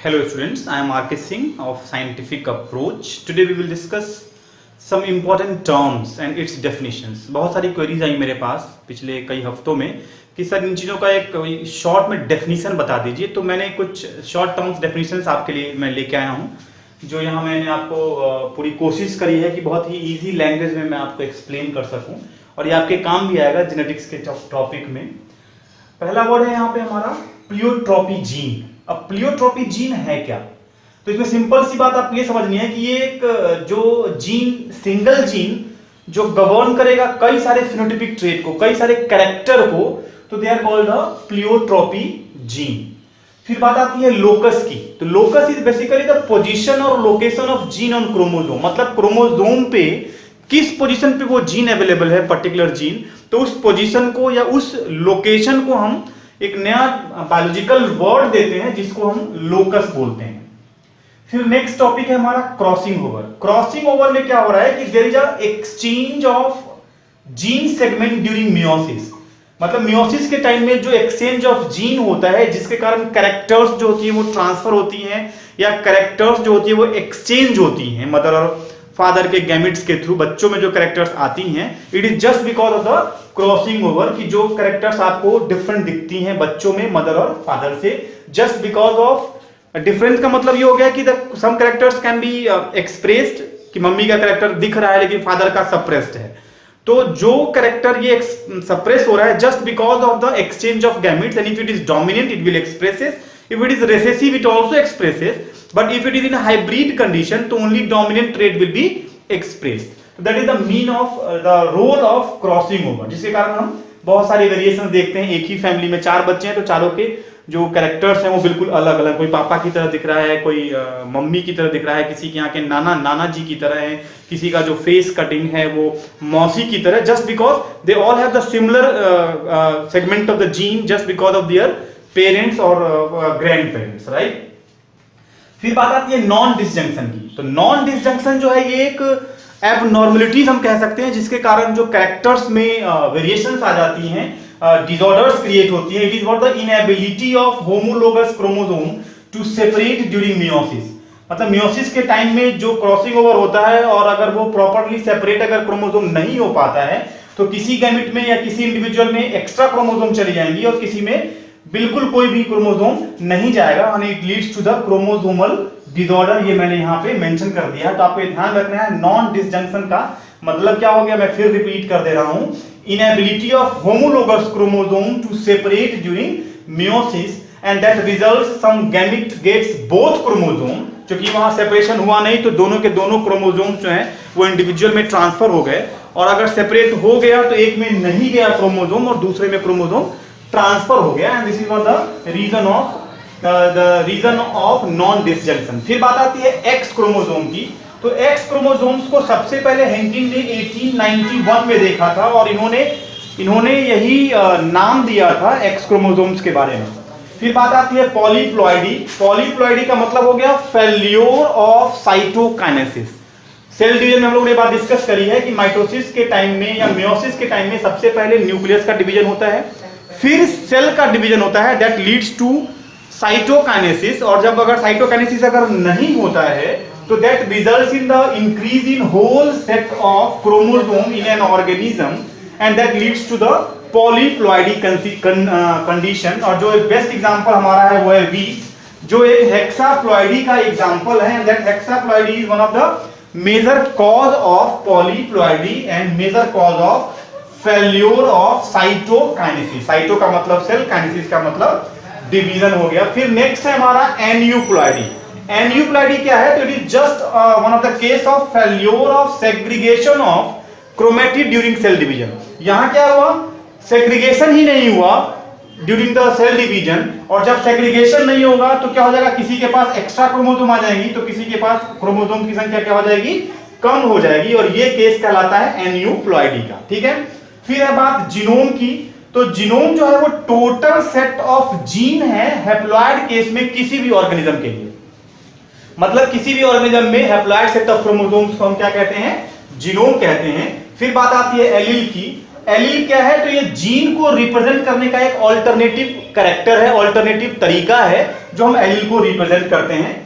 Hello students, I am R.K. Singh of Scientific Approach. Today we will discuss some important terms and its definitions. बहुत सारी queries आई मेरे पास पिछले कई हफ्तों में कि सर इन चीज़ों का एक शॉर्ट में डेफिनेशन बता दीजिए। तो मैंने कुछ शॉर्ट टर्म्स डेफिनेशंस आपके लिए मैं लेके आया हूँ, जो यहाँ मैंने आपको पूरी कोशिश करी है कि बहुत ही इजी लैंग्वेज में मैं आपको एक्सप्लेन कर सकूँ और ये आपके काम भी आएगा जेनेटिक्स के टॉपिक में। पहला वर्ड है यहाँ पे हमारा प्लियोट्रॉपी जीन। अब प्लियोट्रॉपी जीन है क्या? तो इसमें सिंपल सी बात आपको ये समझनी है कि ये एक जो जीन, सिंगल जीन जो गवर्न करेगा कई सारे फिनोटाइपिक ट्रेट को, कई सारे कैरेक्टर को, तो they are called the pleiotropy gene. फिर बात आती है लोकस की। तो locus is basically the position और location of gene on chromosome, मतलब क्रोमोसोम पे किस पोजीशन पे वो जीन अवेलेबल है, पर्टिकुलर जीन, तो उस पोजीशन को या उस लोकेशन को हम एक नया बायोलॉजिकल वर्ड देते हैं जिसको हम लोकस बोलते हैं। फिर नेक्स्ट टॉपिक है हमारा क्रॉसिंग ओवर। क्रॉसिंग ओवर में क्या हो रहा है कि there is a exchange of gene segment during meiosis, मतलब मियोसिस के टाइम में जो एक्सचेंज ऑफ जीन होता है जिसके कारण कैरेक्टर्स जो होती है वो ट्रांसफर होती हैं या कैरेक्टर्स जो होती है वो एक्सचेंज होती हैं मदर और फादर के गैमिट्स के थ्रू बच्चों में जो कैरेक्टर्स आती हैं। It is just because of the crossing over कि जो कैरेक्टर्स आपको डिफरेंट दिखती हैं बच्चों में मदर और फादर से, जस्ट बिकॉज ऑफ डिफरेंस का मतलब ये हो गया कि some characters can be expressed कि मम्मी का कैरेक्टर दिख रहा है लेकिन फादर का सप्रेस्ड है। तो जो कैरेक्टर ये सप्रेस हो रहा है just because of the exchange of gametes, and if it is dominant it will expresses, if it is recessive it also expresses, but if it is in a hybrid condition तो only dominant trait will be expressed. So that is the mean of the role of crossing over, जिसके कारण हम बहुत सारे variation देखते हैं। एक ही family में चार बच्चे हैं तो चारों के जो कैरेक्टर्स हैं वो बिल्कुल अलग अलग, कोई पापा की तरह दिख रहा है, कोई मम्मी की तरह दिख रहा है, किसी के यहाँ के नाना जी की तरह है, किसी का जो फेस कटिंग है वो मौसी की तरह, just because they all have the similar segment of the gene just because of their parents और ग्रैंड पेरेंट्स, राइट। फिर बात आती है नॉन डिसजंक्शन की। तो नॉन डिसजंक्शन जो है ये एक एबनॉर्मलिटीज हम कह सकते हैं जिसके कारण जो कैरेक्टर्स में वेरिएशंस आ जाती हैं, डिसऑर्डर्स क्रिएट होती है। It is what the inability of homologous chromosome to separate during meiosis, मतलब मियोसिस के टाइम में जो क्रॉसिंग ओवर होता है और अगर वो प्रॉपर्ली सेपरेट अगर क्रोमोसोम नहीं हो पाता है तो किसी गैमेट में या किसी इंडिविजुअल में एक्स्ट्रा क्रोमोसोम चली जाएंगी और किसी में बिल्कुल कोई भी क्रोमोसोम नहीं जाएगा, और it leads to the chromosomal disorder. ये मैंने यहाँ पे मेंशन कर दिया है, तो आपको ध्यान रखना है नॉन डिसजंक्शन का मतलब क्या हो गया, मैं फिर रिपीट कर दे रहा हूं। Inability of homologous chromosome to separate during meiosis and that results some gamete gets both chromosome, क्योंकि वहां सेपरेशन हुआ नहीं तो दोनों के दोनों क्रोमोसोम जो हैं वो इंडिविजुअल में ट्रांसफर हो गए, और अगर सेपरेट हो गया तो एक में नहीं गया क्रोमोसोम और दूसरे में क्रोमोसोम ट्रांसफर हो गया, and this is what the reason of non disjunction. फिर बात आती है एक्स क्रोमोसोम की। तो एक्स क्रोमोसोम्स को सबसे पहले हेंकिन ने 1891 में देखा था और इन्होंने यही नाम दिया था एक्स क्रोमोसोम्स के बारे में। फिर बात आती है पॉलीप्लॉइडी। पॉलीप्लॉइडी का मतलब हो गया failure of cytokinesis. Cell division में हम लोगों ने बात डिस्कस करी है कि माइटोसिस के टाइम में या मियोसिस के टाइम में सबसे पहले न्यूक्लियस का डिवीजन होता है, फिर सेल का डिवीजन होता है, दैट लीड्स टू साइटोकाइनेसिस, और जब अगर साइटोकाइनेसिस अगर नहीं होता है तो that results in the increase in whole set of chromosome in an organism and that leads to the polyploidy condition. और जो एक बेस्ट एग्जांपल हमारा है वो है वी, जो एक हेक्साप्लॉइडी का एग्जांपल है, and that hexaploidy is one of the major cause of polyploidy and major cause of failure of cytokinesis. Cyto का मतलब सेल, काइनेसिस का मतलब डिवीजन हो गया। फिर नेक्स्ट है हमारा एन्यूप्लॉइडी। एन्यूप्लॉइडी क्या है? तो it is just one of the case of failure of segregation of chromatid during cell division. यहां क्या हुआ? सेग्रीगेशन ही नहीं हुआ ड्यूरिंग द सेल डिवीजन, और जब सेग्रीगेशन नहीं होगा तो क्या हो जाएगा, किसी के पास एक्स्ट्रा क्रोमोसोम आ जाएंगी तो किसी के पास क्रोमोसोम की संख्या क्या हो जाएगी, कम हो जाएगी, और ये केस कहलाता है एन्यूप्लॉइडी का। ठीक है। फिर है बात जीनोम की। तो जीनोम जो है वो टोटल सेट ऑफ जीन है हैप्लॉइड केस में किसी भी ऑर्गेनिज्म के लिए, मतलब किसी भी ऑर्गेनिज्म में हैप्लॉइड सेट ऑफ क्रोमोसोम्स को हम क्या कहते हैं, जीनोम कहते हैं। फिर बात आती है एलील की। एलील क्या है? तो ये जीन को रिप्रेजेंट करने का एक ऑल्टरनेटिव कैरेक्टर है, ऑल्टरनेटिव तरीका है जो हम एलील को रिप्रेजेंट करते हैं।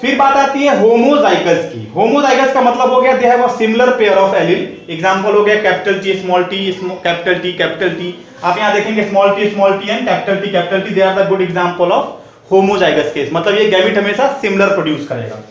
फिर बात आती है होमोजाइगस की। होमोजाइगस का मतलब हो गया they have a similar pair of allele. Example हो गया capital T small t capital T capital T। आप यहां देखेंगे small t and capital T they are the good example of homozygous case. मतलब ये गैमेट हमेशा सिमिलर प्रोड्यूस करेगा।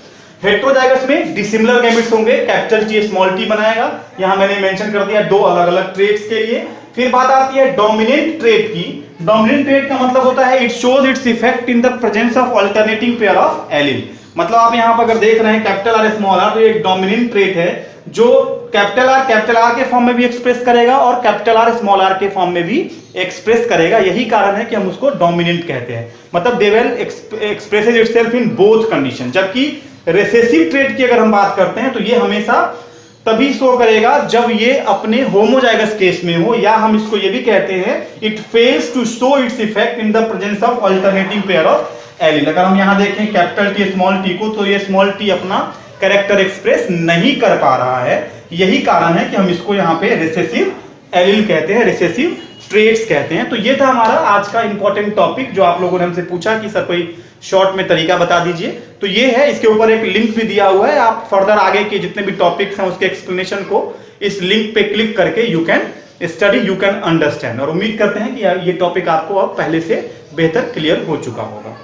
Heterozygous में डिसिमिलर गैमेट्स होंगे, कैपिटल T स्मॉल t बनाएगा। यहां मैंने मेंशन कर दिया दो अलग अलग ट्रेट्स के लिए। फिर बात आती है डोमिनेंट ट्रेट की। डोमिनेंट ट्रेट का मतलब होता है it shows it's effect in the presence of alternating pair of allele. मतलब आप यहां पर अगर देख रहे हैं कैपिटल आर स्मॉल आर, तो एक डोमिनेंट ट्रेट है जो कैपिटल आर के फॉर्म में भी एक्सप्रेस करेगा और कैपिटल आर स्मॉल आर के फॉर्म में भी एक्सप्रेस करेगा। यही कारण है कि हम उसको डोमिनेंट कहते हैं। मतलब they will expresses itself in both condition. जबकि रिसेसिव ट्रेट की अगर हम बात करते हैं तो ये हमेशा तभी शो करेगा जब ये अपने होमोजाइगस केस में हो, या हम इसको ये भी कहते हैं it fails to show its effect in the presence of alternating pair of allele. अगर हम यहां देखें कैपिटल T स्मॉल t को, तो ये स्मॉल t अपना कैरेक्टर एक्सप्रेस नहीं कर पा रहा है। यही कारण है कि हम इसको यहां पे रिसेसिव एलील कहते हैं, रिसेसिव ट्रेट्स कहते हैं। तो ये था हमारा आज का इंपॉर्टेंट टॉपिक जो आप लोगों ने हमसे पूछा कि सर कोई शॉर्ट में तरीका बता दीजिए। तो ये है, इसके ऊपर एक लिंक भी दिया हुआ है। आप फर्दर आगे के जितने भी टॉपिक्स हैं उसके एक्सप्लेनेशन को इस लिंक पे क्लिक करके you can study, you can understand. और उम्मीद करते हैं कि ये टॉपिक आपको अब पहले से बेहतर क्लियर हो चुका होगा।